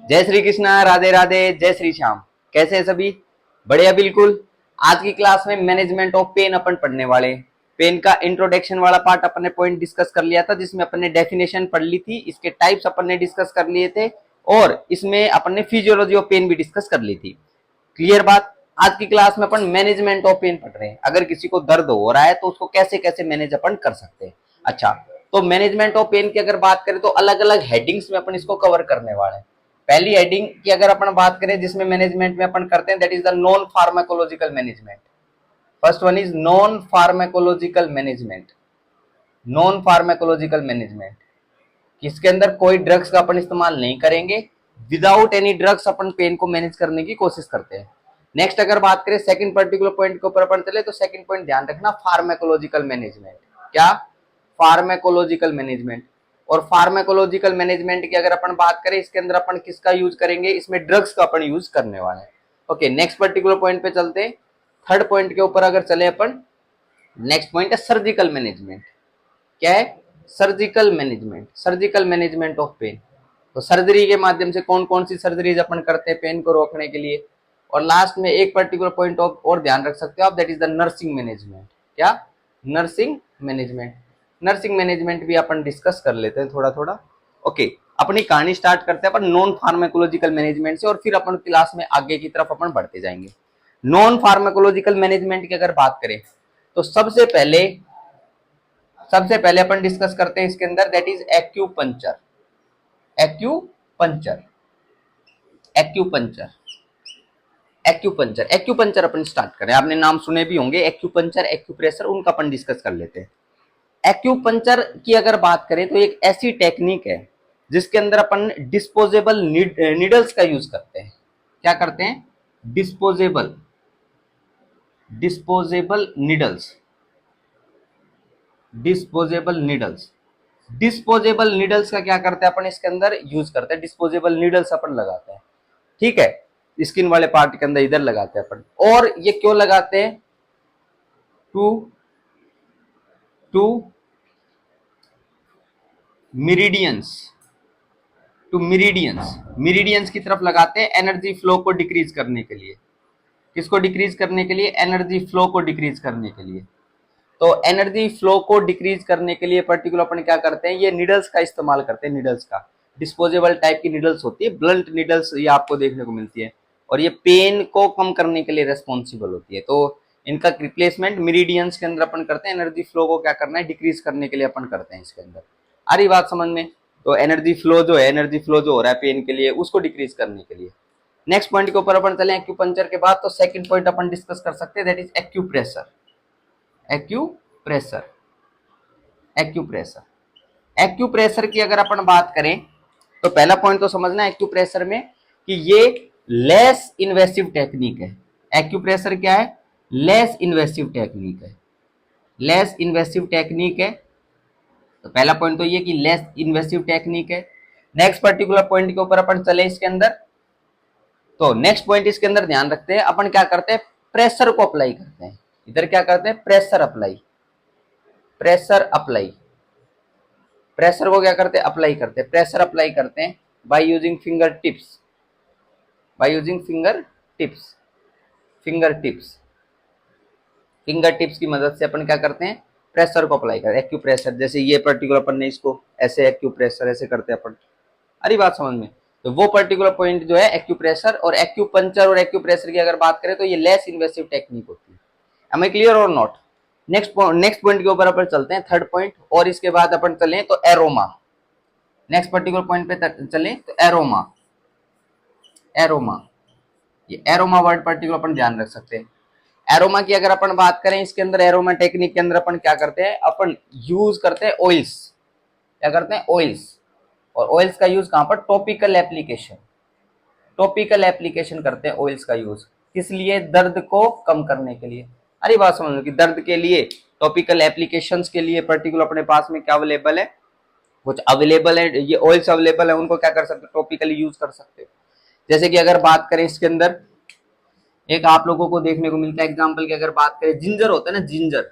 जय श्री कृष्णा, राधे राधे, जय श्री श्याम। कैसे हैं सभी? बढ़िया, बिल्कुल। आज की क्लास में मैनेजमेंट ऑफ पेन अपन पढ़ने वाले। पेन का इंट्रोडक्शन वाला पार्ट अपन ने पॉइंट डिस्कस कर लिया था, जिसमें अपन ने डेफिनेशन पढ़ ली थी, इसके टाइप्स अपन ने डिस्कस कर लिए थे और इसमें अपन ने फिजियोलॉजी ऑफ पेन भी डिस्कस कर ली थी। क्लियर बात? आज की क्लास में अपन मैनेजमेंट ऑफ पेन पढ़ रहे हैं। अगर किसी को दर्द हो रहा है तो उसको कैसे कैसे मैनेज अपन कर सकते हैं। अच्छा, तो मैनेजमेंट ऑफ पेन की अगर बात करें तो अलग अलग हेडिंग्स में अपन इसको कवर करने वाले हैं। पहली हेडिंग की अगर अपन बात करें जिसमें मैनेजमेंट में अपन करते हैं, that is the non pharmacological management. First one is non pharmacological management. Non pharmacological management, इसके अंदर कोई ड्रग्स का अपन इस्तेमाल नहीं करेंगे। विदाउट एनी ड्रग्स अपन पेन को मैनेज करने की कोशिश करते हैं। नेक्स्ट अगर बात करें सेकंड पर्टिकुलर पॉइंट के ऊपर अपन चले तो सेकंड पॉइंट ध्यान रखना, फार्माकोलॉजिकल मैनेजमेंट। क्या? Pharmacological management. और फार्माकोलॉजिकल मैनेजमेंट की अगर अपन बात करें, इसके अंदर अपन किसका यूज करेंगे? इसमें ड्रग्स का अपन यूज करने वाले हैं। ओके, नेक्स्ट पर्टिकुलर पॉइंट पे चलते हैं। थर्ड पॉइंट के ऊपर अगर चले अपन, नेक्स्ट पॉइंट है सर्जिकल मैनेजमेंट। क्या है? Surgical management. Surgical management of pain. तो सर्जरी के माध्यम से कौन कौन सी सर्जरीज अपन करते हैं पेन को रोकने के लिए। और लास्ट में एक पर्टिकुलर पॉइंट ऑफ और ध्यान रख सकते हो आप, that is the nursing management. क्या? Nursing management. नर्सिंग मैनेजमेंट भी अपन डिस्कस कर लेते हैं थोड़ा थोड़ा। ओके, अपनी कहानी स्टार्ट करते हैं अपन नॉन फार्माकोलॉजिकल मैनेजमेंट से और फिर अपन क्लास में आगे की तरफ अपन बढ़ते जाएंगे। नॉन फार्माकोलॉजिकल मैनेजमेंट की अगर बात करें तो सबसे पहले अपन डिस्कस करते हैं इसके अंदर, that is acupuncture. Acupuncture, acupuncture, acupuncture. Acupuncture upon start करें। आपने नाम सुने भी होंगे, एक्यूपंक्चर, एक्यूप्रेशर, उनका अपन डिस्कस कर लेते हैं। एक्यूपंक्चर की अगर बात करें तो एक ऐसी टेक्निक है जिसके अंदर अपन डिस्पोजेबल नीडल्स का यूज करते हैं। क्या करते हैं? Disposable, disposable needles, disposable needles. Disposable needles का क्या करते हैं अपन इसके अंदर यूज करते हैं। डिस्पोजेबल नीडल्स अपन लगाते हैं, ठीक है, स्किन वाले पार्ट के अंदर इधर लगाते हैं अपन। और ये क्यों लगाते हैं? टू टू मिरीडियंस, टू मिरीडियंस, मिरीडियंस की तरफ लगाते हैं एनर्जी फ्लो को डिक्रीज करने के लिए। किसको डिक्रीज करने के लिए? एनर्जी फ्लो को डिक्रीज करने के लिए। तो एनर्जी फ्लो को डिक्रीज करने के लिए पर्टिकुलर अपन क्या करते हैं, ये नीडल्स का इस्तेमाल करते हैं। नीडल्स का, डिस्पोजेबल टाइप की नीडल्स होती है, ब्लंट नीडल्स ये आपको देखने को मिलती है, और ये पेन को कम करने के लिए रेस्पॉन्सिबल होती है। तो इनका रिप्लेसमेंट मिरीडियंस के अंदर अपन करते हैं। एनर्जी फ्लो को क्या करना है? डिक्रीज करने के लिए अपन करते हैं इसके अंदर। आ रही बात समझ में? तो एनर्जी फ्लो जो है, एनर्जी फ्लो जो हो रहा है पेन के लिए, उसको डिक्रीज करने के लिए। नेक्स्ट पॉइंट के ऊपर अपन चले एक्यूपंक्चर के बाद, तो सेकंड पॉइंट अपन डिस्कस कर सकते हैं, that is acupressure. Acupressure, acupressure. Acupressure की अगर अपन बात करें तो पहला पॉइंट तो समझना एक्यूप्रेशर में कि ये लेस इन्वेसिव टेक्निक है। एक्यूप्रेशर क्या है? लेस इन्वेसिव टेक्निक है। लेस इन्वेसिव टेक्निक है। तो पहला पॉइंट तो ये कि लेस इन्वेसिव टेक्निक है। नेक्स्ट पर्टिकुलर पॉइंट के ऊपर अपन चले इसके अंदर, तो नेक्स्ट पॉइंट इसके अंदर ध्यान रखते हैं अपन क्या करते हैं, प्रेशर को अप्लाई करते हैं। इधर क्या करते हैं? Pressure apply, pressure apply. Pressure को क्या करते हैं? अप्लाई करते हैं। प्रेशर अप्लाई करते हैं by using finger tips, by using finger tips, finger tips. Finger tips की मदद से अपन क्या करते हैं? प्रेशर को अप्लाई करते हैं। एक्यूप्रेशर, जैसे ये पर्टिकुलर अपन ने इसको ऐसे एक्यूप्रेशर ऐसे करते हैं अपन। अरे बात समझ में? तो वो पर्टिकुलर पॉइंट जो है एक्यूप्रेशर और एक्यूपंक्चर और एक्यूप्रेशर की अगर बात करें तो ये लेस इन्वेसिव टेक्निक होती है। एम आई क्लियर और नॉट? नेक्स्ट पॉइंट के ऊपर अपन चलते हैं, थर्ड पॉइंट, और इसके बाद अपन चलें तो एरोमा। नेक्स्ट पर्टिकुलर पॉइंट पे चलें तो एरोमा, एरोमा। ये एरोमा वर्ड पर्टिकुलर अपन ध्यान रख सकते हैं। एरोमा की अगर अपन बात करें, इसके अंदर एरोमा टेक्निक के अंदर अपन क्या करते हैं? अपन यूज करते हैं ऑयल्स। क्या करते हैं? ऑयल्स। और ऑयल्स का यूज कहां पर? टॉपिकल एप्लीकेशन, टॉपिकल एप्लीकेशन करते हैं ऑयल्स का यूज। किस लिए? दर्द को कम करने के लिए। अरे बात समझ लो कि दर्द के लिए टॉपिकल एप्लीकेशंस के लिए पर्टिकुलर अपने पास में क्या अवेलेबल है? कुछ अवेलेबल है, ये ऑयल्स अवेलेबल है, उनको क्या कर सकते हो? टॉपिकली यूज कर सकते हो। जैसे कि अगर बात करें इसके अंदर, एक आप लोगों को देखने को मिलता है एग्जाम्पल की अगर बात करें, जिंजर होता है ना, जिंजर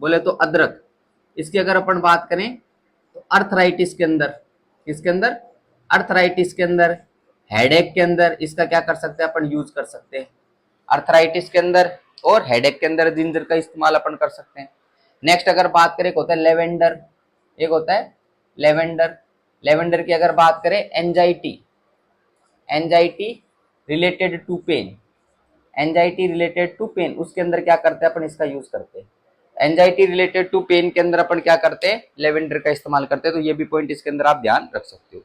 बोले तो अदरक। इसकी अगर अपन बात करें तो अर्थराइटिस के अंदर, इसके अंदर अर्थराइटिस के अंदर, हेडेक के अंदर इसका क्या कर सकते हैं अपन, यूज कर सकते हैं। अर्थराइटिस के अंदर और हेडेक के अंदर जिंजर का इस्तेमाल अपन कर सकते हैं। नेक्स्ट अगर बात करें, एक होता है लेवेंडर, एक होता है लेवेंडर। लेवेंडर की अगर बात करें, anxiety, anxiety related to pain, anxiety related to pain, उसके अंदर क्या करते हैं अपन, इसका यूज करते हैं। एंजाइटी रिलेटेड टू पेन के अंदर अपन क्या करते हैं, लेवेंडर का इस्तेमाल करते हैं। तो ये भी पॉइंट इसके अंदर आप ध्यान रख सकते हो।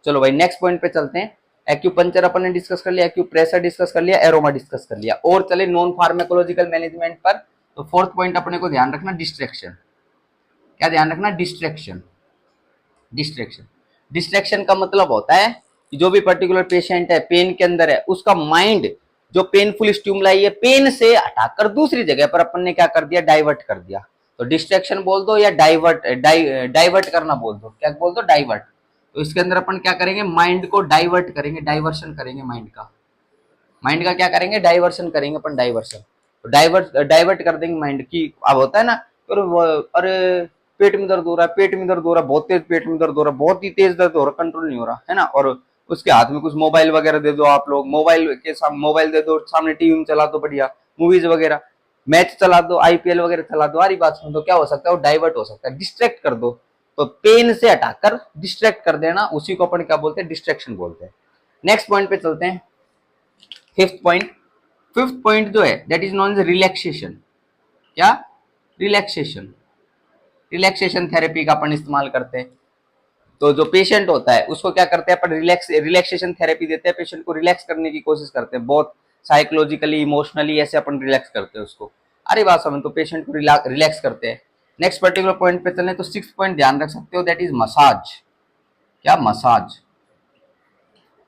चलो भाई नेक्स्ट पॉइंट पे चलते हैं। एक्यूपंक्चर अपन ने डिस्कस कर लिया, एक्यूप्रेशर डिस्कस कर लिया, एरोमा डिस्कस कर लिया, और चले नॉन फार्मेकोलॉजिकल मैनेजमेंट पर। तो फोर्थ पॉइंट अपने को ध्यान रखना, डिस्ट्रैक्शन। क्या ध्यान रखना, डिस्ट्रैक्शन। डिस्ट्रैक्शन, डिस्ट्रैक्शन का मतलब होता है कि जो भी पर्टिकुलर पेशेंट है, पेन के अंदर है, उसका माइंड जो पेनफुल स्टिमुलाई है, पेन से हटाकर दूसरी जगह पर अपन ने क्या कर दिया, डाइवर्ट कर दिया। तो डिस्ट्रैक्शन बोल दो या डाइवर्ट, डाइवर्ट करना बोल दो, क्या बोल दो, डाइवर्ट। तो इसके अंदर अपन क्या करेंगे, माइंड को डाइवर्ट करेंगे, डाइवर्शन करेंगे माइंड का। माइंड का क्या करेंगे, डाइवर्शन करेंगे अपन, डाइवर्शन। तो डाइवर्ट कर देंगे माइंड की। अब होता है ना, अरे पेट में दर्द हो रहा है, पेट में दर्द हो रहा है, बहुत तेज पेट में दर्द हो रहा है, बहुत ही तेज दर्द हो रहा है, कंट्रोल नहीं हो रहा है ना, और उसके हाथ में कुछ मोबाइल वगैरह दे दो, आप लोग मोबाइल के सामने, मोबाइल दे दो, सामने टीवी में चला दो, बढ़िया मूवीज वगैरह, मैच चला दो, आईपीएल वगैरह चला दो, हमारी बात सुन दो, क्या हो सकता है, वो डाइवर्ट हो सकता है, डिस्ट्रैक्ट कर दो। तो पेन से हटाकर डिस्ट्रैक्ट कर देना, उसी को अपन क्या बोलते हैं, डिस्ट्रैक्शन बोलते हैं। नेक्स्ट पॉइंट पे चलते हैं, फिफ्थ पॉइंट। फिफ्थ पॉइंट जो है that is known age relaxation. क्या, रिलैक्सेशन। रिलैक्सेशन थेरेपी का अपन इस्तेमाल करते हैं। तो जो पेशेंट होता है उसको क्या करते हैं अपन, रिलैक्सेशन थेरेपी देते हैं, पेशेंट को रिलैक्स करने की कोशिश करते हैं, बहुत साइकोलॉजिकली, इमोशनली ऐसे अपन रिलैक्स करते हैं उसको। अरे बात समझ, तो पेशेंट को रिलैक्स करते हैं। नेक्स्ट पर्टिकुलर पॉइंट पे चलें तो सिक्स पॉइंट ध्यान रख सकते हो, दैट इज मसाज। क्या, मसाज।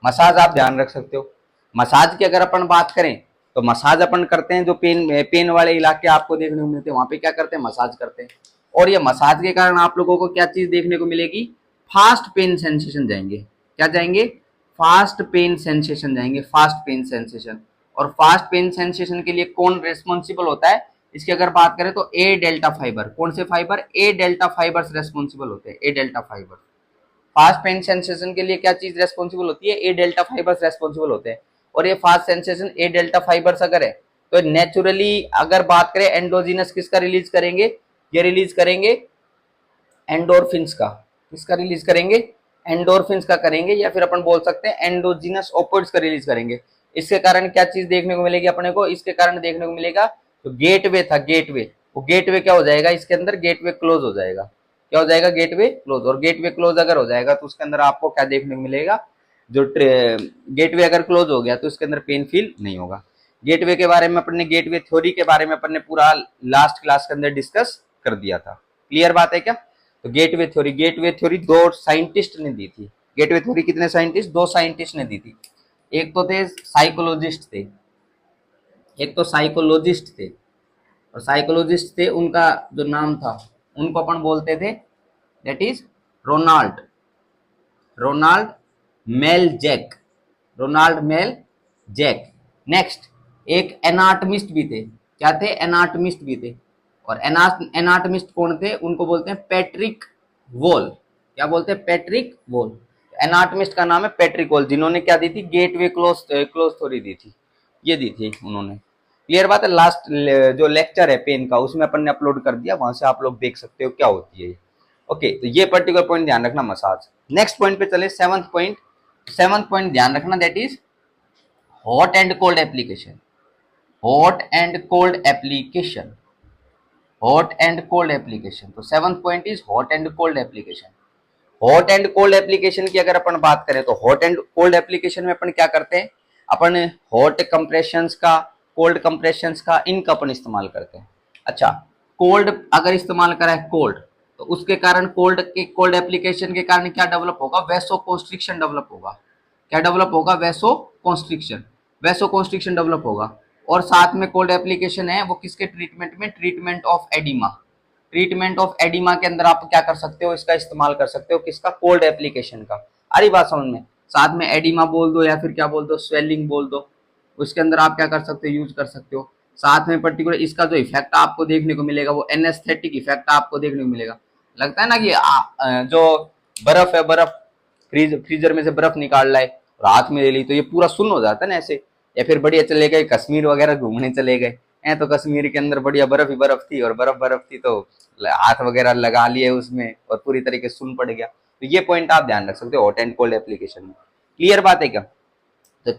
मसाज आप ध्यान रख सकते हो। मसाज की अगर अपन बात करें तो मसाज अपन करते हैं, जो पेन वाले इलाके आपको देखने को मिलते हैं, वहां पे क्या करते हैं, मसाज करते हैं। और ये मसाज के कारण आप लोगों को क्या चीज देखने को मिलेगी, फास्ट पेन सेंसेशन जाएंगे। क्या जाएंगे, फास्ट पेन सेंसेशन जाएंगे, फास्ट पेन सेंसेशन। और फास्ट पेन सेंसेशन के लिए कौन रेस्पॉन्सिबल होता है, इसकी अगर बात करें तो ए डेल्टा फाइबर। कौन से fiber, A delta fibers responsible होते हैं, A delta fiber. Fast pain sensation के लिए क्या चीज रेस्पॉन्सिबल होती है, ए डेल्टा फाइबर्स रेस्पॉन्सिबल होते हैं। और ये फास्ट सेंसेशन ए डेल्टा फाइबर्स अगर है तो नेचुरली अगर बात करें एंडोजिनस किसका रिलीज करेंगे, ये रिलीज करेंगे एंडोर्फिन्स का। किसका रिलीज करेंगे, एंडोर्फिन्स का करेंगे, या फिर अपन बोल सकते हैं एंडोजिनस ओपोइड्स का रिलीज करेंगे। इसके कारण क्या चीज देखने को मिलेगी अपने को, इसके कारण देखने को मिलेगा तो गेटवे था, गेटवे, वो गेटवे क्या हो जाएगा, इसके अंदर गेटवे क्लोज हो जाएगा। क्या हो जाएगा, गेटवे क्लोज। और गेटवे क्लोज अगर हो जाएगा तो उसके अंदर आपको क्या देखने को मिलेगा, जो गेटवे अगर क्लोज हो गया तो उसके अंदर पेन फील नहीं होगा। गेटवे के बारे में अपन ने, गेटवे थ्योरी के बारे में अपन ने पूरा लास्ट क्लास के अंदर डिस्कस कर दिया था। क्लियर बात है क्या। तो गेटवे थ्योरी, गेटवे थ्योरी दो साइंटिस्ट ने दी थी। गेटवे थ्योरी कितने साइंटिस्ट, दो साइंटिस्ट ने दी थी। एक तो थे साइकोलॉजिस्ट थे, एक तो साइकोलॉजिस्ट थे, और साइकोलॉजिस्ट थे उनका जो नाम था, उनको अपन बोलते थे that is Ronald, Ronald Melzack, Ronald Melzack. Next एक एनाटमिस्ट भी थे। क्या थे, एनाटमिस्ट भी थे। और एनाटमिस्ट कौन थे, उनको बोलते हैं पैट्रिक वॉल। क्या बोलते हैं, पैट्रिक वॉल। एनाटमिस्ट का नाम है पैट्रिक वॉल, जिन्होंने क्या दी थी, गेटवे क्लोज क्लोज थ्योरी दी थी, ये दी थी उन्होंने। क्लियर बात है। लास्ट जो लेक्चर है पेन का उसमें अपन ने अपलोड कर दिया, वहां से आप लोग देख सकते हो क्या होती है। ओके, तो ये पर्टिकुलर पॉइंट ध्यान रखना, मसाज। नेक्स्ट पॉइंट पे चले, सेवंथ पॉइंट। सेवंथ पॉइंट ध्यान रखना, that is hot and cold application. Hot and cold application, hot and cold application. तो seventh point is hot and cold application. Hot and cold application की अगर अपन बात करें तो हॉट एंड कोल्ड एप्लीकेशन में अपन क्या करते हैं, अपन हॉट कंप्रेशंस का, कोल्ड कंप्रेशंस का, इनका अपन इस्तेमाल करते हैं। अच्छा, कोल्ड अगर इस्तेमाल करा है कोल्ड, तो उसके कारण कोल्ड एप्लीकेशन के कारण क्या डेवलप होगा, वैसो कॉन्स्ट्रिक्शन डेवलप होगा। क्या डेवलप होगा, vaso constriction, vaso constriction develop होगा। और साथ में कोल्ड एप्लीकेशन है वो किसके ट्रीटमेंट में, treatment of oedema. Treatment of oedema के अंदर आप क्या कर सकते हो, इसका इस्तेमाल कर सकते हो, किसका, कोल्ड एप्लीकेशन का। अरे बात समझ में। साथ में एडिमा बोल दो या फिर क्या बोल दो, स्वेलिंग बोल दो, उसके अंदर आप क्या कर सकते हो, यूज कर सकते हो। साथ में पर्टिकुलर इसका जो इफेक्ट आपको देखने को मिलेगा वो एनेस्थेटिक इफेक्ट आपको देखने को मिलेगा। लगता है ना कि जो बर्फ है, बर्फ फ्रीजर में से बर्फ निकाल रहा है, और हाथ में ले ली तो ये पूरा सुन्न हो जाता है ना ऐसे। या फिर बढ़िया चले गए कश्मीर वगैरह घूमने चले गए हैं, तो कश्मीर के अंदर बढ़िया बर्फ ही बर्फ थी, और बर्फ थी तो हाथ वगैरह लगा लिए उसमें और पूरी तरीके से सुन पड़ गया। तो ये पॉइंट आप ध्यान रख सकते हो हॉट एंड कोल्ड एप्लीकेशन में। क्लियर बात है क्या? तो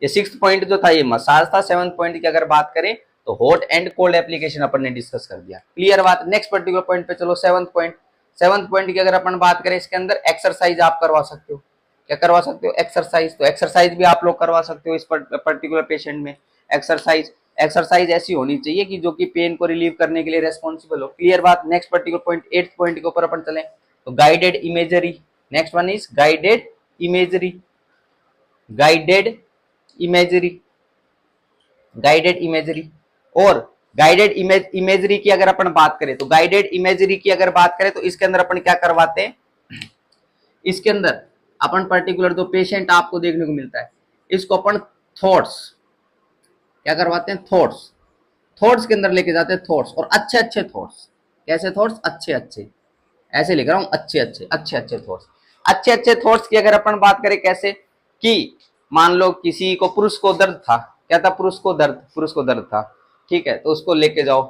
ये 6th पॉइंट जो था ये मसाज था। 7th पॉइंट की अगर बात करें तो हॉट एंड कोल्ड एप्लीकेशन अपन ने डिस्कस कर दिया। क्लियर बात? नेक्स्ट पर्टिकुलर पॉइंट पे चलो 7th पॉइंट। 7th पॉइंट की अगर अपन बात करें, इसके अंदर एक्सरसाइज आप करवा सकते हो। क्या करवा सकते हो? एक्सरसाइज। तो एक्सरसाइज भी आप लोग करवा सकते हो इस पर्टिकुलर पेशेंट में। एक्सरसाइज ऐसी होनी चाहिए कि जो कि पेन को रिलीव करने के लिए रेस्पॉन्सिबल हो। क्लियर बात? Next particular point 8th point के ऊपर अपन चले तो guided imagery. Next one is guided imagery. Guided imagery, guided imagery. और गाइडेड इमेजरी की अगर अपन बात करें तो गाइडेड इमेजरी की अगर बात करें तो इसके अंदर अपन क्या करवाते हैं, इसके अंदर अपन पर्टिकुलर जो पेशेंट आपको देखने को मिलता है इसको अपन थॉट्स क्या करवाते हैं, थॉट्स के अंदर लेके जाते हैं थॉट्स, और अच्छे अच्छे थॉट्स। कैसे थॉट्स? अच्छे अच्छे, ऐसे लिख रहा हूं, अच्छे अच्छे थॉट्स। अच्छे थॉट्स की अगर अपन बात करें कैसे, कि मान लो किसी को पुरुष को दर्द था, क्या था? पुरुष को दर्द था, ठीक है, तो उसको लेके जाओ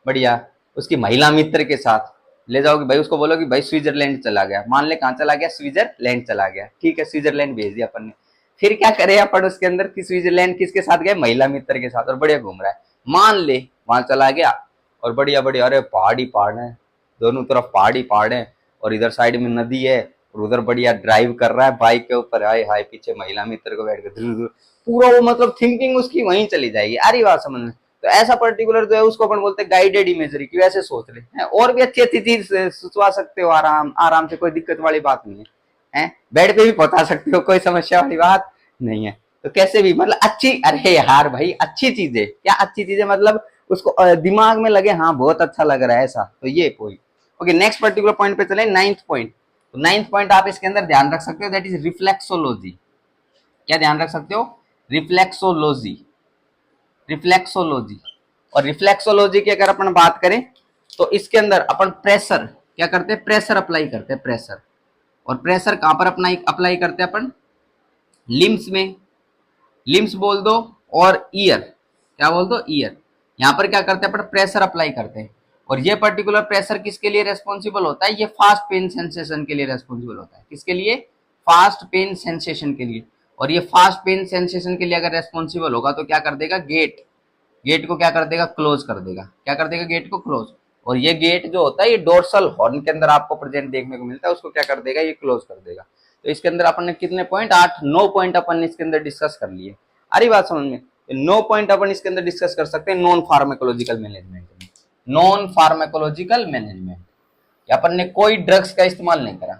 बढ़िया उसकी महिला मित्र के साथ ले जाओगे भाई, उसको बोलो कि भाई स्विट्जरलैंड चला गया, मान ले कहां चला गया, स्विट्जरलैंड चला गया, ठीक है, स्विट्जरलैंड भेज दिया अपन ने। फिर क्या करे अपन उसके अंदर कि स्विट्जरलैंड किसके साथ गए? महिला मित्र के साथ, और बढ़िया घूम रहा है, मान ले वहां चला गया और बढ़िया बढ़िया, अरे पहाड़ ही पहाड़ है, दोनों तरफ पहाड़ ही पहाड़ है, और इधर साइड में नदी है, और उधर बढ़िया ड्राइव कर रहा है बाइक के ऊपर, हाय हाय पीछे महिला मित्र को बैठ कर, पूरा वो मतलब थिंकिंग उसकी वहीं चली जाएगी। आ रही बात समझ में? तो ऐसा पर्टिकुलर जो है उसको अपन बोलते हैं गाइडेड इमेजरी की, वैसे सोच ले है। और भी अच्छी अच्छी चीज सोचवा सकते हो आराम से, कोई दिक्कत वाली बात नहीं है, हैं? बेड पे भी पहुंचा सकते हो, कोई समस्या वाली बात नहीं है। तो कैसे भी मतलब अच्छी, अरे यार भाई अच्छी चीजें, क्या अच्छी चीजें मतलब उसको दिमाग में लगे हाँ बहुत अच्छा लग रहा है ऐसा, तो ये point. Okay, next particular point पे चले, 9th पॉइंट। तो 9th पॉइंट आप इसके अंदर ध्यान रख सकते हो, दैट इज रिफ्लेक्सोलॉजी। क्या ध्यान रख सकते हो? Reflexology, reflexology. और रिफ्लेक्सोलॉजी की अगर अपन बात करें तो इसके अंदर अपन प्रेशर क्या करते हैं, प्रेशर अप्लाई करते हैं, प्रेशर। और प्रेशर कहां पर अप्लाई करते हैं अपन? लिम्स में, लिम्स बोल दो, और ईयर, क्या बोल दो? ईयर। यहां पर क्या करते हैं अपन? प्रेशर अप्लाई करते हैं। और ये पर्टिकुलर प्रेशर किसके लिए रेस्पॉन्सिबल होता है? ये फास्ट पेन सेंसेशन के लिए रेस्पॉन्सिबल होता है। किसके लिए? फास्ट पेन सेंसेशन के लिए। और ये फास्ट पेन सेंसेशन के लिए अगर रेस्पॉन्सिबल होगा तो क्या कर देगा? गेट को क्या कर देगा? क्लोज कर देगा। क्या कर देगा? गेट को क्लोज। और ये गेट जो होता है ये डोर्सल हॉर्न के अंदर आपको प्रेजेंट देखने को मिलता है, उसको क्या कर देगा? ये क्लोज कर देगा। तो इसके अंदर अपन ने कितने पॉइंट? 8-9 पॉइंट अपन ने इसके अंदर डिस्कस कर लिए। अरे बात समझ में? 9 पॉइंट अपन इसके अंदर डिस्कस कर सकते हैं नॉन फार्माकोलॉजिकल मैनेजमेंट में। नॉन फार्माकोलॉजिकल मैनेजमेंट, अपन ने कोई ड्रग्स का इस्तेमाल नहीं करा,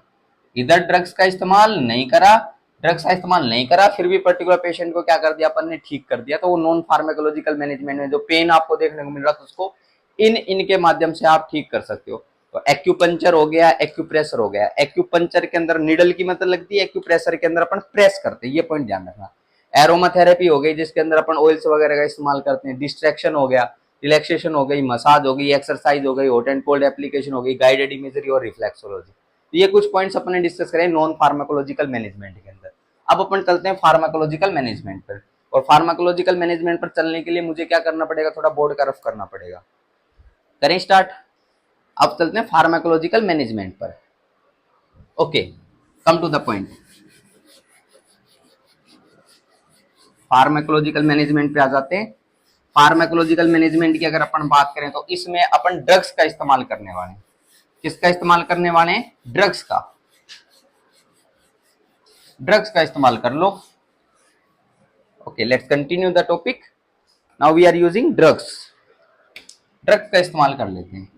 इधर ड्रग्स का इस्तेमाल नहीं करा, ड्रग्स का इस्तेमाल नहीं करा, फिर भी पर्टिकुलर पेशेंट को क्या कर दिया अपन ने? ठीक कर दिया। तो वो नॉन फार्माकोलॉजिकल मैनेजमेंट में जो पेन आपको देखने को मिल रहा था उसको इनके माध्यम से आप ठीक कर सकते हो। तो एक्यूपंचर हो गया, एक्यूप्रेशर हो गया। एक्यूपंचर के अंदर निडल की मदद लगती है, एक्यूप्रेशर के अंदर अपन प्रेस करते हैं, ये पॉइंट ध्यान रखना। एरोमाथेरेपी हो गई जिसके अंदर अपन ऑयल्स वगैरह का इस्तेमाल करते हैं। डिस्ट्रैक्शन हो गया, रिलैक्सेशन हो गई, मसाज हो गई, एक्सरसाइज हो गई, हॉट एंड कोल्ड एप्लीकेशन हो गई, गाइडेड इमेजरी और रिफ्लेक्सोलॉजी। तो ये कुछ पॉइंट्स अपन ने डिस्कस करें नॉन फार्माकोलॉजिकल मैनेजमेंट के अंदर। अब अपन चलते हैं फार्माकोलॉजिकल मैनेजमेंट पर। और फार्माकोलॉजिकल मैनेजमेंट पर चलने के लिए मुझे क्या करना पड़ेगा? थोड़ा बोर्ड का रफ करना पड़ेगा। करें स्टार्ट। अब चलते हैं फार्माकोलॉजिकल मैनेजमेंट पर। Okay, come to the point. Pharmacological management पे आ जाते हैं। फार्माकोलॉजिकल मैनेजमेंट की अगर अपन बात करें तो इसमें अपन ड्रग्स का इस्तेमाल करने वाले हैं। किसका इस्तेमाल करने वाले हैं? ड्रग्स का। ड्रग्स का इस्तेमाल कर लो। Okay, let's continue the topic. Now we are using drugs. Drugs का इस्तेमाल कर लेते हैं।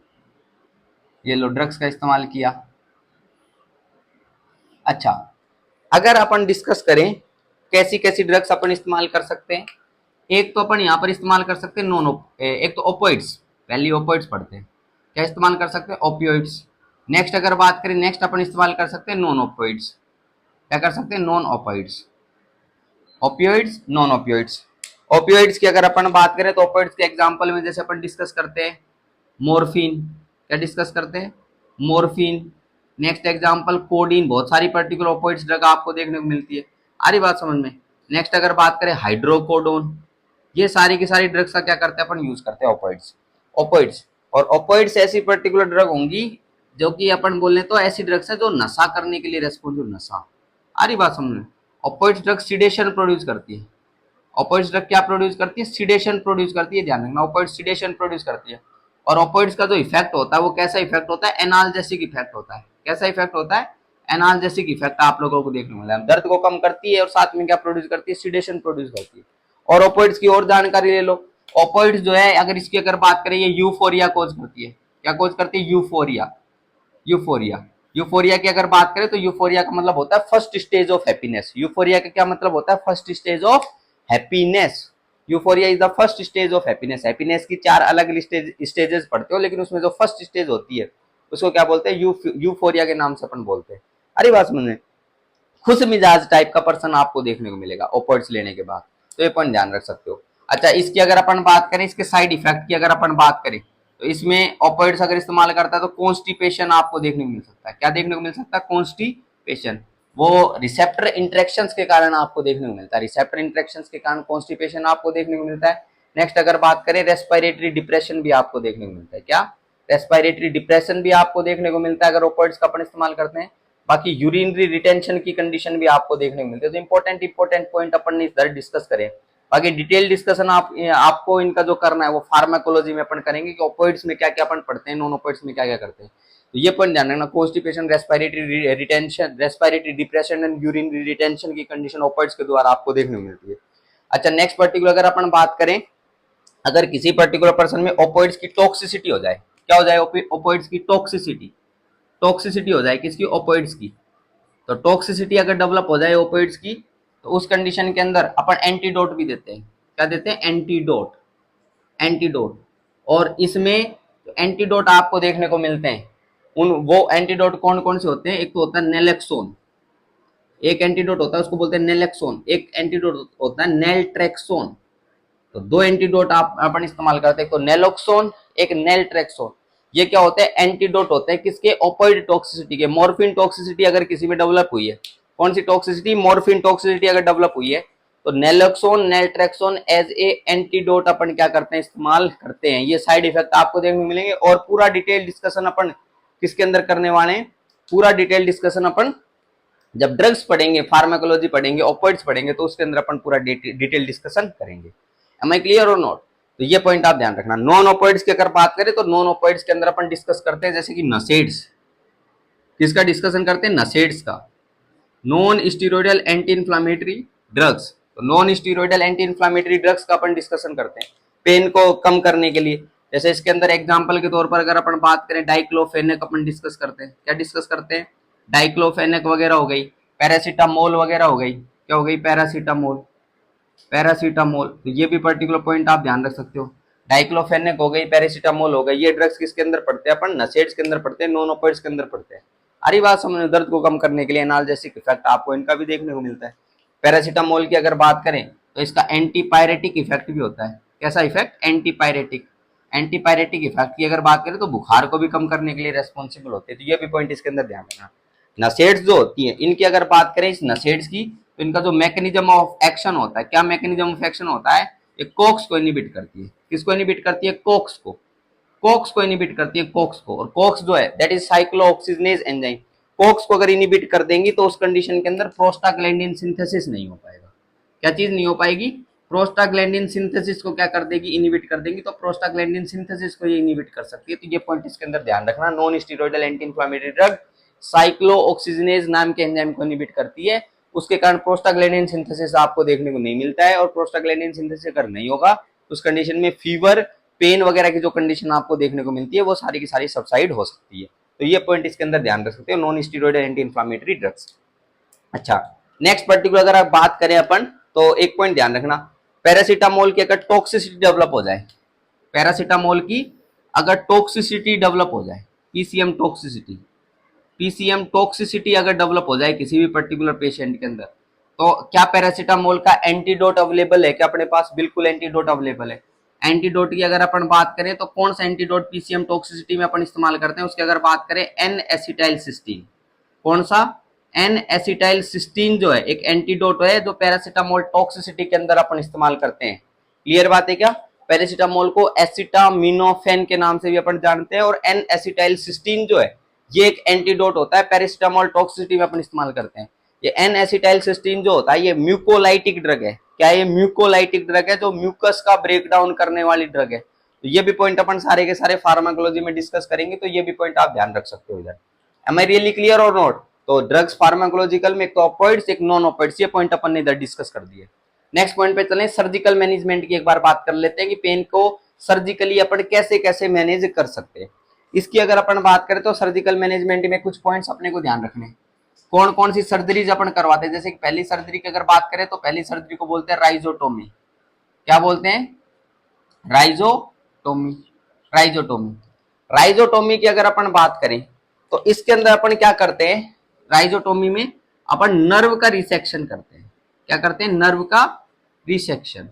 ये लो, ड्रग्स का इस्तेमाल किया। अच्छा, अगर अपन डिस्कस करें कैसी कैसी ड्रग्स अपन इस्तेमाल कर सकते हैं, एक तो अपन यहाँ पर इस्तेमाल कर सकते हैं एक तो ओपोइड्स, पहले ओपोइड्स पढ़ते हैं। क्या इस्तेमाल कर सकते हैं? ओपियोइड्स। नेक्स्ट अगर बात करें, नेक्स्ट अपन इस्तेमाल कर सकते हैं नॉन ओपियोइड्स। क्या कर सकते हैं? Non opioids. Opioids, non opioids. Opioids की अगर अपन बात करें तो ओपियोइड्स के एग्जांपल में जैसे अपन डिस्कस करते हैं मोर्फिन। क्या डिस्कस करते हैं? मोर्फिन। Next example codeine. बहुत सारी पर्टिकुलर ओपियोइड्स ड्रग आपको देखने को मिलती है। आ रही बात समझ में। नेक्स्ट अगर बात करें हाइड्रोकोडोन, ये सारी की सारी ड्रग्स का क्या करते हैं अपन यूज करते हैं ओपिड्स। ओपिड्स और ओपिड्स ऐसी पर्टिकुलर ड्रग होंगी जो कि अपन बोले तो ऐसी ड्रग्स है जो नशा करने के लिए रेस्पॉन्सिबल, नशा। आ रही बात समझ में। ओपिड्स ड्रग सिडेशन प्रोड्यूस करती है। ओपिड्स ड्रग क्या प्रोड्यूस करती है, सिडेशन प्रोड्यूस करती है, ध्यान रखना ओपिड्स सिडेशन प्रोड्यूस करती है। और ओपिड्स का जो इफेक्ट होता है वो कैसा इफेक्ट होता है, एनाल्जेसिक इफेक्ट होता है। कैसा इफेक्ट होता है, एनाल्जेसिक इफेक्ट आप लोगों को देखने को मिला है। दर्द को कम करती है और साथ में क्या प्रोड्यूस करती है, सिडेशन प्रोड्यूस करती है। और ओपिड्स की और जानकारी ले लो। ओपिड्स जो है अगर इसकी अगर बात करें, ये यूफोरिया कोज करती है। क्या कोज करती है, यूफोरिया। यूफोरिया, यूफोरिया की अगर बात करें तो यूफोरिया का मतलब होता है first stage of happiness. Euphoria का क्या मतलब होता है, first stage of happiness. Euphoria is the first stage of happiness. Happiness की 4 अलग स्टेजेस पढ़ते हो, लेकिन उसमें जो फर्स्ट स्टेज होती है उसको क्या बोलते हैं, यूफोरिया के नाम से अपन बोलते हैं। अरे बात समझ में। खुश मिजाज टाइप का पर्सन आपको देखने को मिलेगा ओपिड्स लेने के बाद, तो ये पॉइंट ध्यान रख सकते हो। अच्छा, इसकी अगर अपन बात करें, इसके साइड इफेक्ट की अगर अपन बात करें, तो इसमें ओपिड्स अगर इस्तेमाल करता है तो कॉन्स्टिपेशन आपको देखने को मिल सकता है। क्या देखने को मिल सकता है, कॉन्स्टिपेशन। वो रिसेप्टर इंटरेक्शंस के कारण आपको देखने को मिलता है। रिसेप्टर इंटरेक्शंस के कारण कॉन्स्टिपेशन आपको देखने को मिलता है। नेक्स्ट अगर बात करें, रेस्पिरेटरी डिप्रेशन भी आपको देखने को मिलता है। क्या, रेस्पिरेटरी डिप्रेशन भी आपको देखने को मिलता है अगर ओपिड्स का अपन इस्तेमाल करते हैं। बाकी यूरिनरी रिटेंशन की कंडीशन भी आपको देखने को मिलती है। तो इंपॉर्टेंट पॉइंट अपन ने इधर डिस्कस करें। बाकी डिटेल डिस्कशन आपको इनका जो करना है वो फार्माकोलॉजी में अपन करेंगे कि ओपिड्स में क्या क्या अपन पढ़ते हैं, नॉन ओपिड्स में क्या क्या करते हैं। तो ये पॉइंट ध्यान रखना, constipation, respiratory retention, respiratory depression and urinary retention की कंडीशन ओपिड्स के द्वारा आपको देखने को मिलती है। अच्छा, नेक्स्ट पर्टिकुलर अगर अपन बात करें, अगर किसी पर्टिकुलर पर्सन में ओपिड्स की टॉक्सिसिटी हो जाए, क्या हो जाए, ओपिड्स की टॉक्सिसिटी, टॉक्सिसिटी हो जाए किसकी, ओपिड्स की। तो टॉक्सिसिटी अगर डेवलप हो जाए ओपिड्स की, तो उस कंडीशन के अंदर अपन एंटीडोट भी देते हैं। क्या देते हैं, एंटीडोट। एंटीडोट। और इसमें एंटीडोट आपको देखने को मिलते हैं। उन वो एंटीडोट कौन कौन से होते हैं, एक तो होता है नेलेक्सोन, एक एंटीडोट होता है उसको बोलते हैं नेलेक्सोन, एक एंटीडोट होता है नेलट्रेक्सोन। तो 2 एंटीडोट आप अपन इस्तेमाल करते हैं, एक तो नेलोक्सोन, एक नेलट्रेक्सोन। ये क्या होते हैं, एंटीडोट होते हैं किसके, ओपिड टॉक्सिसिटी के। मॉर्फिन टॉक्सिसिटी अगर किसी में डेवलप हुई है, कौन सी टॉक्सिसिटी, मॉर्फिन टॉक्सिसिटी अगर डेवलप हुई है, तो नेलोक्सोन, नेलट्रेक्सोन एज ए एंटीडोट अपन क्या करते हैं, इस्तेमाल करते हैं। ये साइड इफेक्ट आपको देखने को मिलेंगे। और पूरा डिटेल डिस्कशन अपन किसके अंदर करने वाले हैं, पूरा डिटेल डिस्कशन अपन जब ड्रग्स पढ़ेंगे, फार्माकोलॉजी पढ़ेंगे, ओपिड्स पढ़ेंगे, तो उसके अंदर अपन पूरा डिटेल डिस्कशन करेंगे। एम आई क्लियर और नॉट। तो ये पॉइंट आप ध्यान रखना। नॉन ओपिड्स की अगर बात करें तो नॉन ओपिड्स के अंदर अपन डिस्कस करते हैं जैसे कि नसेड्स। किसका डिस्कशन करते हैं, नसेड्स का। Non steroidal anti inflammatory drugs. तो non steroidal anti inflammatory drugs का अपन डिस्कशन करते हैं पेन को कम करने के लिए। जैसे इसके अंदर एग्जांपल के तौर पर अगर अपन बात करें, डाइक्लोफेनेक अपन डिस्कस करते हैं। क्या डिस्कस करते हैं, डाइक्लोफेनेक वगैरह हो गई, पैरासीटामोल वगैरह हो गई। क्या हो गई, पैरासीटामोल। पैरासीटामोल, तो ये भी पर्टिकुलर पॉइंट आप ध्यान रख सकते हो। डाइक्लोफेनेक हो गई, पैरासीटामोल हो गई, ये ड्रग्स किसके अंदर पड़ते हैं, अपन नसेड्स के अंदर पड़ते हैं, नॉन ओपिड्स के अंदर पड़ते हैं। अरे बात समझ, दर्द को कम करने के लिए एनाल्जेसिक इफेक्ट आपको इनका भी देखने को मिलता है। पैरासीटामोल की अगर बात करें तो इसका एंटीपायरेटिक इफेक्ट भी होता है। कैसा इफेक्ट, एंटीपायरेटिक। एंटीपायरेटिक इफेक्ट की अगर बात करें तो बुखार को भी कम करने के लिए रेस्पॉन्सिबल होते हैं। तो ये भी पॉइंट इसके अंदर ध्यान रखना। नसेड्स जो होती है, इनकी अगर बात करें इस नसेड्स की, तो इनका जो मैकेनिज्म ऑफ एक्शन होता है, क्या मैकेनिज्म ऑफ एक्शन होता है, ये कोक्स को इनहिबिट करती है। किसको इनहिबिट करती है, कोक्स को। कोक्स को इनहिबिट करती है, कोक्स को। और कोक्स जो है that is cyclooxygenase enzyme. Cokes को अगर इनहिबिट कर देंगी तो उस कंडीशन के अंदर प्रोस्टाग्लैंडिन सिंथेसिस नहीं हो पाएगा। क्या चीज नहीं हो पाएगी, प्रोस्टाग्लैंडिन सिंथेसिस को क्या कर देगी, इनहिबिट कर देगी। तो प्रोस्टाग्लैंडिन सिंथेसिस को ये इनहिबिट कर सकती है। तो ये पॉइंट इसके अंदर ध्यान रखना। Non steroidal anti inflammatory drug cyclooxygenase नाम के एंजाइम को इनहिबिट करती है। उसके कारण प्रोस्टाग्लैंडिन सिंथेसिस आपको देखने को नहीं मिलता है। और प्रोस्टाग्लैंडिन सिंथेसिस अगर नहीं होगा तो उस कंडीशन में फीवर, पेन वगैरह की जो कंडीशन आपको देखने को मिलती है वो सारी की सारी सबसाइड हो सकती है। तो ये पॉइंट इसके अंदर ध्यान रख सकते हो, non steroidal anti inflammatory drugs. अच्छा, नेक्स्ट पर्टिकुलर अगर आप बात करें अपन, तो एक पॉइंट ध्यान रखना, पैरासीटामोल की अगर टॉक्सिसिटी डेवलप हो जाए, पैरासीटामोल की अगर टॉक्सिसिटी डेवलप हो जाए, पीसीएम टॉक्सिसिटी, पीसीएम टॉक्सिसिटी अगर डेवलप हो जाए किसी भी पर्टिकुलर पेशेंट के अंदर, तो क्या पैरासीटामोल का एंटीडोट अवेलेबल है क्या अपने पास, बिल्कुल एंटीडोट अवेलेबल है। एंटीडोट की अगर अपन बात करें तो कौन सा एंटीडोट पीसीएम टॉक्सिसिटी में अपन इस्तेमाल करते हैं, उसकी अगर बात करें एन एसिटाइल सिस्टीन। कौन सा, एन एसिटाइल सिस्टीन जो है एक एंटीडोट है जो पैरासिटामोल टॉक्सिसिटी के अंदर अपन इस्तेमाल करते हैं। क्लियर बात है क्या? पैरासिटामोल को एसिटामिनोफेन के नाम से भी अपन जानते हैं और एन एसिटाइल सिस्टीन जो है ये एक एंटीडोट होता है, पैरासिटामोल टॉक्सिसिटी में अपन इस्तेमाल करते हैं। ये एन एसिटाइल सिस्टीन जो होता है ये म्यूकोलाइटिक ड्रग है। क्या ये म्यूकोलाइटिक ड्रग है? जो म्यूकस का ब्रेकडाउन करने वाली ड्रग है। तो ये भी पॉइंट अपन सारे के सारे फार्माकोलॉजी में डिस्कस करेंगे, तो ये भी पॉइंट आप ध्यान रख सकते हो इधर। एम आई रियली क्लियर और नॉट? तो ड्रग्स फार्माकोलॉजिकल में एक तो ऑपोइड्स एक नॉन ऑपोइड्स, ये पॉइंट अपन ने इधर डिस्कस कर दिए। नेक्स्ट पॉइंट पे चलें, सर्जिकल मैनेजमेंट की एक बार बात कर लेते हैं कि पेन को सर्जिकली अपन कैसे कैसे मैनेज कर सकते हैं। इसकी अगर अपन बात करें तो सर्जिकल मैनेजमेंट में कुछ पॉइंट्स अपने को ध्यान रखने। कौन कौन सी सर्जरीज अपन करवाते हैं? जैसे कि पहली सर्जरी की अगर बात करें तो पहली सर्जरी को बोलते हैं राइजोटोमी। क्या बोलते हैं? राइजोटोमी। राइजोटोमी। राइजोटोमी की अगर अपन बात करें तो इसके अंदर अपन क्या करते हैं? राइजोटोमी में अपन नर्व का रिसेक्शन करते हैं। क्या करते हैं? नर्व का रिसेक्शन।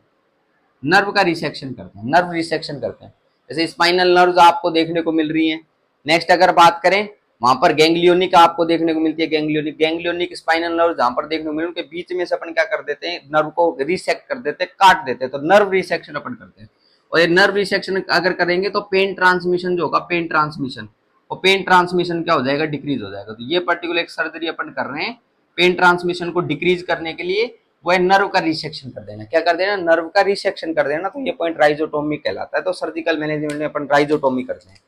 नर्व का रिसेक्शन करते हैं, नर्व रिसेक्शन करते हैं। जैसे स्पाइनल नर्व्स आपको देखने को मिल रही हैं। नेक्स्ट अगर बात करें वहां पर गैंग्लियोनिक आपको देखने को मिलती है। गैंग्लियोनिक स्पाइनल नर्व जहां पर देखने को मिले उनके बीच में से अपन क्या कर देते हैं? नर्व को रिसेक्ट कर देते हैं, काट देते हैं। तो नर्व रिसेक्शन अपन करते हैं। और ये नर्व रिसेक्शन अगर करेंगे तो पेन ट्रांसमिशन जो होगा, पेन ट्रांसमिशन, और पेन ट्रांसमिशन क्या हो जाएगा? डिक्रीज हो जाएगा। तो ये पर्टिकुलर एक सर्जरी अपन कर रहे हैं पेन ट्रांसमिशन को डिक्रीज करने के लिए, वो है नर्व का रिसेक्शन कर देना। क्या कर देना? नर्व का रिसेक्शन कर देना। तो ये पॉइंट राइजोटोमी कहलाता है। तो सर्जिकल मैनेजमेंट में अपन राइजोटोमी करते हैं।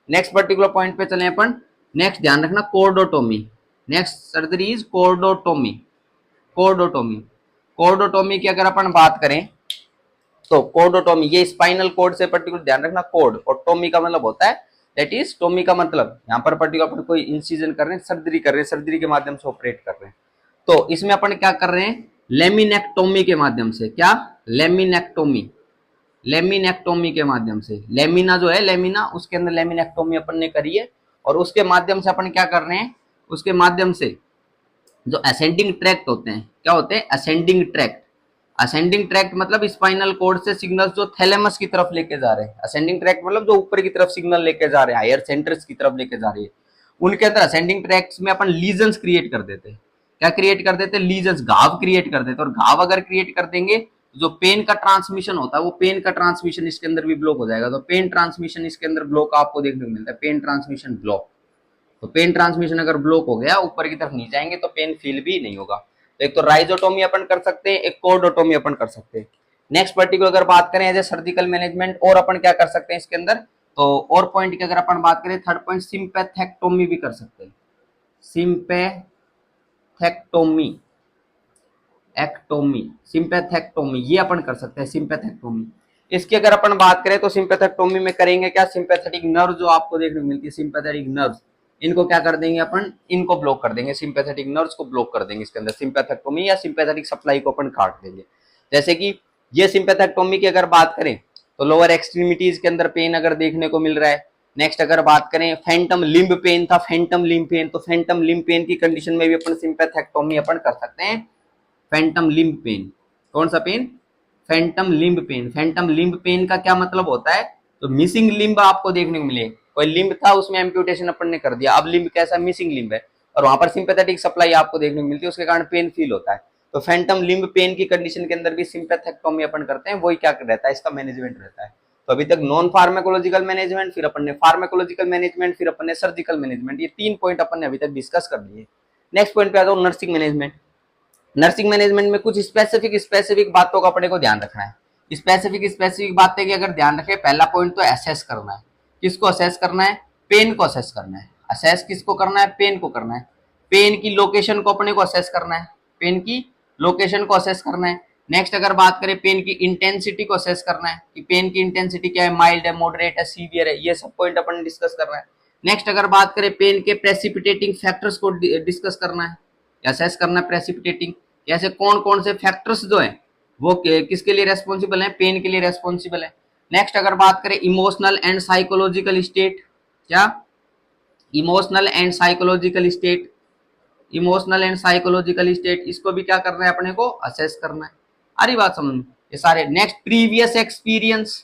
नेक्स्ट पर्टिकुलर पॉइंट पे चले अपन। नेक्स्ट ध्यान रखना, cordotomy. Next surgery is cordotomy. Cordotomy. Cordotomy की अगर अपन बात करें तो कोर्डोटोमी ये स्पाइनल कोड से पर्टिकुलर ध्यान रखना, कोड, और टोमी का मतलब होता है, दैट इज टोमी का मतलब यहाँ पर पर्टिकुलर अपन कोई इंसिजन कर रहे हैं, सर्जरी कर रहे हैं, सर्जरी के माध्यम से ऑपरेट कर रहे हैं। तो इसमें अपन क्या कर रहे हैं? लेमिनेक्टोमी के माध्यम से। क्या? लेमिनेक्टोमी। लेमिनेक्टोमी के माध्यम से, लेमिना जो है, लेमिना, उसके अंदर लेमिनेक्टोमी अपन ने करी है। और उसके माध्यम से अपन क्या कर रहे हैं? उसके माध्यम से जो असेंडिंग ट्रैक्ट होते हैं, क्या होते हैं? Ascending tract. असेंडिंग ट्रैक्ट मतलब स्पाइनल कोड से सिग्नल्स जो थैलेमस की तरफ लेके जा रहे हैं। असेंडिंग ट्रैक्ट मतलब जो ऊपर की तरफ सिग्नल लेके जा रहे हैं, हायर सेंटर्स की तरफ लेके जा रही है, उनके अंदर असेंडिंग ट्रैक्ट्स में अपन लीजन्स क्रिएट कर देते हैं। क्या क्रिएट कर देते हैं? लीजन्स, घाव क्रिएट कर देते हैं। और घाव अगर क्रिएट कर देंगे, जो पेन का ट्रांसमिशन होता है, वो पेन का ट्रांसमिशन इसके अंदर भी ब्लॉक हो जाएगा। तो पेन ट्रांसमिशन इसके अंदर ब्लॉक आपको देखने को मिलता है, पेन ट्रांसमिशन ब्लॉक। तो पेन ट्रांसमिशन अगर ब्लॉक हो गया, ऊपर की तरफ नहीं जाएंगे, तो पेन फील भी नहीं होगा। तो एक तो राइजोटोमी अपन कर सकते हैं, एक कोर्डोटोमी अपन कर सकते हैं। नेक्स्ट पर्टिकुलर अगर बात करें एज ए सर्जिकल मैनेजमेंट, और अपन क्या कर सकते हैं इसके अंदर, तो और पॉइंट की अगर अपन बात करें, थर्ड पॉइंट, सिंपैथेक्टोमी भी कर सकते हैं। सिंपैथेक्टोमी, एक्टोमी, सिंपैथेक्टोमी, ये अपन कर सकते हैं, सिंपैथेक्टोमी। इसकी अगर अपन बात करें तो सिंपैथेक्टोमी में करेंगे क्या? सिंपैथेटिक नर्व जो आपको देखने को मिलती है, सिंपैथेटिक नर्व, इनको क्या कर देंगे अपन? इनको ब्लॉक कर देंगे, सिंपैथेटिक नर्व्स को ब्लॉक कर देंगे इसके अंदर, सिंपैथेक्टोमी, या सिंपैथेटिक सप्लाई को अपन काट देंगे। जैसे कि ये सिंपैथेक्टोमी की अगर बात करें तो लोअर एक्सट्रीमिटीज के अंदर पेन अगर देखने को मिल रहा है। नेक्स्ट अगर बात करें फैंटम लिम्ब पेन था, फैंटम लिम्ब पेन, तो फैंटम लिम्ब पेन की कंडीशन में भी अपन सिंपैथेक्टोमी अपन कर सकते हैं। फैंटम लिम्ब पेन, कौन सा pain? Phantom limb pain. Phantom limb pain का क्या मतलब होता है? तो मिसिंग लिम्ब आपको देखने को मिले, कोई लिम्ब था उसमें एम्प्यूटेशन अपन ने कर दिया, अब लिम्ब कैसा? मिसिंग लिम्ब है, और वहां पर सिंपैथेटिक सप्लाई आपको देखने को मिलती है, उसके कारण पेन फील होता है। तो फैंटम लिम्ब पेन की कंडीशन के अंदर भी सिंपैथेक्टोमी अपन करते हैं, वही क्या रहता है? इसका मैनेजमेंट रहता है। तो अभी तक नॉन फार्माकोलॉजिकल मैनेजमेंट, फिर अपन ने फार्माकोलॉजिकल मैनेजमेंट, फिर अपन ने सर्जिकल मैनेजमेंट, ये 3 पॉइंट अपन ने अभी तक डिस्कस कर लिए। नेक्स्ट पॉइंट पे आ जाओ, नर्सिंग मैनेजमेंट। नर्सिंग मैनेजमेंट में कुछ स्पेसिफिक बातों का अपने को ध्यान रखना है। स्पेसिफिक बातें की अगर ध्यान रखें, पहला पॉइंट तो असेस करना है। किसको असेस करना है? पेन को असेस करना है। असेस किसको करना है? पेन को करना है। पेन की लोकेशन को अपने को असेस करना है, पेन की लोकेशन को असेस करना है। नेक्स्ट अगर बात करें पेन की इंटेंसिटी को असेस करना है कि पेन की इंटेंसिटी क्या है, माइल्ड है, मॉडरेट है, सीवियर है, ये सब पॉइंट अपन डिस्कस करना है। नेक्स्ट अगर बात करें पेन के प्रेसिपिटेटिंग फैक्टर्स को डिस्कस करना है, असेस करना है प्रेसिपिटेटिंग, ऐसे कौन कौन से फैक्टर्स जो है वो किसके लिए रेस्पॉन्सिबल है? पेन के लिए रेस्पॉन्सिबल है। नेक्स्ट अगर बात करें इमोशनल एंड साइकोलॉजिकल स्टेट, क्या? Emotional and psychological state, emotional and psychological state, इसको भी क्या करना है अपने को? असेस करना है। अरे बात समझ में, ये सारे। Next previous experience,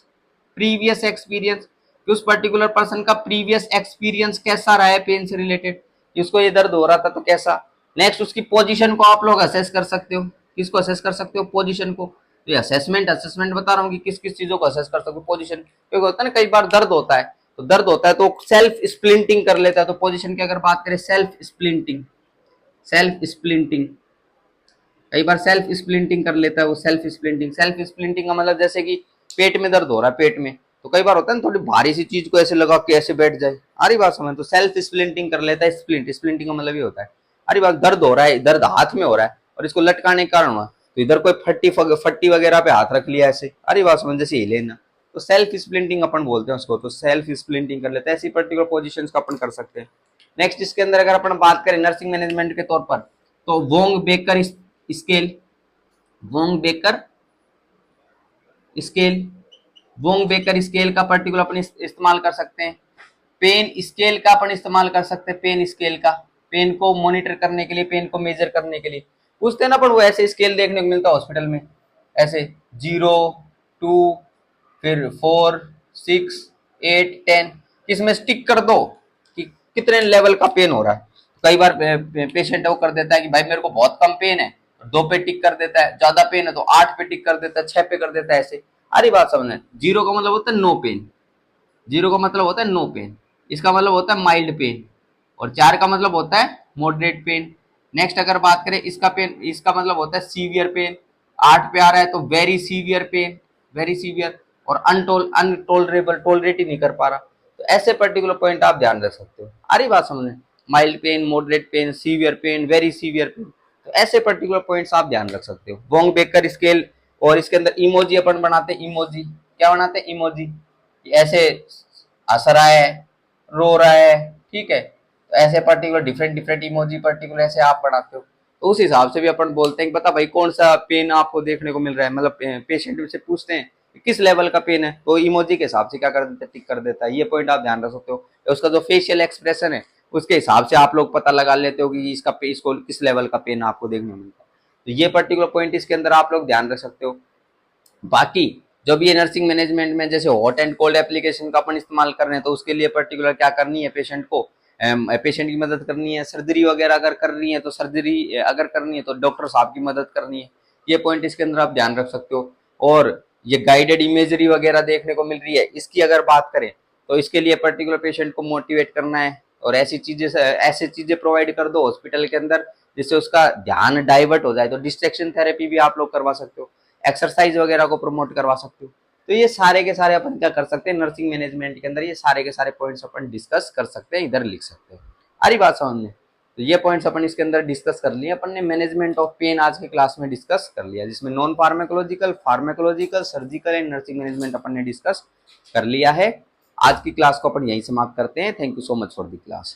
previous experience, कि उस पर्टिकुलर पर्सन का प्रीवियस एक्सपीरियंस कैसा रहा है पेन से रिलेटेड, इसको ये दर्द हो रहा था तो कैसा, नेक्स्ट उसकी पोजीशन को आप लोग असेस कर सकते हो। किसको असेस कर सकते हो? पोजीशन को। तो ये असेसमेंट बता रहा हूँ कि किस किस चीजों को असेस कर सकते हो। पोजीशन, क्योंकि होता है ना कई बार दर्द होता है, तो दर्द होता है तो सेल्फ स्प्लिंटिंग कर लेता है। तो पोजीशन की अगर बात करें, सेल्फ स्प्लिंटिंग, सेल्फ स्प्लिंटिंग, कई बार सेल्फ स्प्लिंटिंग कर लेता है वो। सेल्फ स्प्लिंटिंग का मतलब जैसे कि पेट में दर्द हो रहा है, पेट में, तो कई बार होता है ना थोड़ी भारी सी चीज को ऐसे लगा के ऐसे बैठ जाए, अरे बात समझ, तो सेल्फ स्प्लिंटिंग कर लेता है। स्प्लिंटिंग का मतलब ये होता है, अरे बात दर्द हो रहा है, दर्द हाथ में हो रहा है और इसको लटकाने के कारण हुआ, तो इधर कोई फट्टी वगैरह पे हाथ रख लिया ऐसे, अरे बात समझ, जैसे हिले ना, तो सेल्फ स्प्लिंटिंग अपन बोलते हैं उसको। तो सेल्फ स्प्लिंटिंग कर लेते हैं, ऐसी पर्टिकुलर पोजिशन का अपन कर सकते हैं। नेक्स्ट इसके अंदर अगर अपन बात करें नर्सिंग मैनेजमेंट के तौर पर, तो Wong baker scale, Wong baker scale, Wong baker scale का पर्टिकुलर अपन इस्तेमाल कर सकते हैं। पेन स्केल का अपन इस्तेमाल कर सकते हैं, पेन स्केल का, पेन को मॉनिटर करने के लिए, पेन को मेजर करने के लिए पूछते हैं ना अपन, वो ऐसे स्केल देखने को मिलता है हॉस्पिटल में, ऐसे 0, 2, फिर 4, 6, 8, 10, किसमें स्टिक कर दो कि कितने लेवल का पेन हो रहा है। कई बार पेशेंट वो कर देता है कि भाई मेरे को बहुत कम पेन है, 2 पे टिक कर देता है, ज्यादा पेन है तो 8 पे टिक कर देता है, 6 पे कर देता है ऐसे। अरे बात समझना, 0 का मतलब होता है नो पेन, 0 का मतलब होता है नो पेन, इसका मतलब होता है माइल्ड पेन, और 4 का मतलब होता है मॉडरेट पेन। नेक्स्ट अगर बात करें इसका पेन, इसका मतलब होता है सीवियर पेन, 8 पे आ रहा है तो very severe pain, very severe, और अनटोलरेबल, टोलरेट ही नहीं कर पा रहा, तो ऐसे पर्टिकुलर पॉइंट आप ध्यान रख सकते हो। अरे बात समझे, mild pain, moderate pain, severe pain, very severe pain, तो ऐसे पर्टिकुलर पॉइंट्स आप ध्यान रख सकते हो। वोंग बेकर स्केल, और इसके अंदर इमोजी अपन बनाते हैं, इमोजी क्या बनाते हैं, इमोजी, ऐसे हंस रहा है, रो रहा है, ठीक है, तो ऐसे particular different different emoji particular ऐसे आप बनाते हो, तो उस हिसाब से भी अपन बोलते हैं कि बता भाई कौन सा पेन आपको देखने को मिल रहा है, मतलब पेशेंट से पूछते हैं किस लेवल का पेन है, तो इमोजी के हिसाब से क्या कर देता है, टिक कर देता है। ये पॉइंट आप ध्यान रख सकते हो। उसका जो फेशियल एक्सप्रेशन है उसके हिसाब से आप लोग पता लगा लेते हो कि इसको किस लेवल का पेन आपको देखने को मिलता है। तो ये पर्टिकुलर पॉइंट इसके अंदर आप लोग ध्यान रख सकते हो। बाकी जब ये नर्सिंग मैनेजमेंट में जैसे हॉट एंड कोल्ड एप्लीकेशन का अपन इस्तेमाल कर रहे हैं, तो उसके लिए पर्टिकुलर क्या करनी है, पेशेंट को, पेशेंट की मदद करनी है। सर्जरी वगैरह अगर कर रही है तो सर्जरी अगर करनी है तो डॉक्टर साहब की मदद करनी है। ये पॉइंट इसके अंदर आप ध्यान रख सकते हो। और ये गाइडेड इमेजरी वगैरह देखने को मिल रही है, इसकी अगर बात करें तो इसके लिए पर्टिकुलर पेशेंट को मोटिवेट करना है, और ऐसी चीजें प्रोवाइड कर दो हॉस्पिटल के अंदर जिससे उसका ध्यान डाइवर्ट हो जाए। तो डिस्ट्रैक्शन थेरेपी भी आप लोग करवा सकते हो, एक्सरसाइज वगैरह को प्रमोट करवा सकते हो। तो ये सारे के सारे अपन क्या कर सकते हैं, नर्सिंग मैनेजमेंट के अंदर ये सारे के सारे पॉइंट्स अपन डिस्कस कर सकते हैं, इधर लिख सकते हैं। अरे बात समझ में, तो ये पॉइंट्स अपन इसके अंदर डिस्कस कर लिए। अपन ने मैनेजमेंट ऑफ पेन आज की क्लास में डिस्कस कर लिया, जिसमें non pharmacological, pharmacological, surgical and nursing management अपन ने डिस्कस कर लिया है। आज की क्लास को अपन यहीं समाप्त करते हैं। Thank you so much for the class.